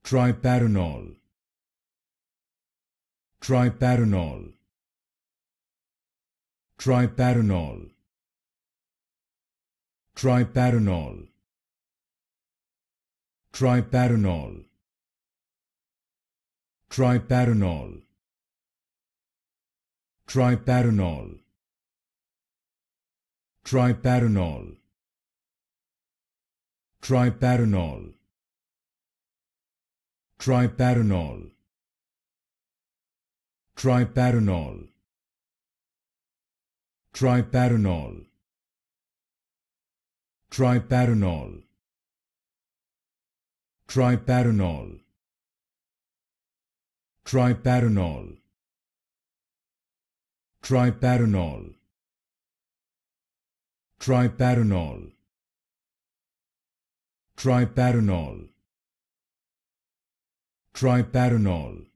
Triparanol, Triparanol, Triparanol, Triparanol, Triparanol, Triparanol, Triparanol, Triparanol, Triparanol, Triparanol, Triparanol, Triparanol, Triparanol, Triparanol, Triparanol, Triparanol, Triparanol, Triparanol, Triparanol,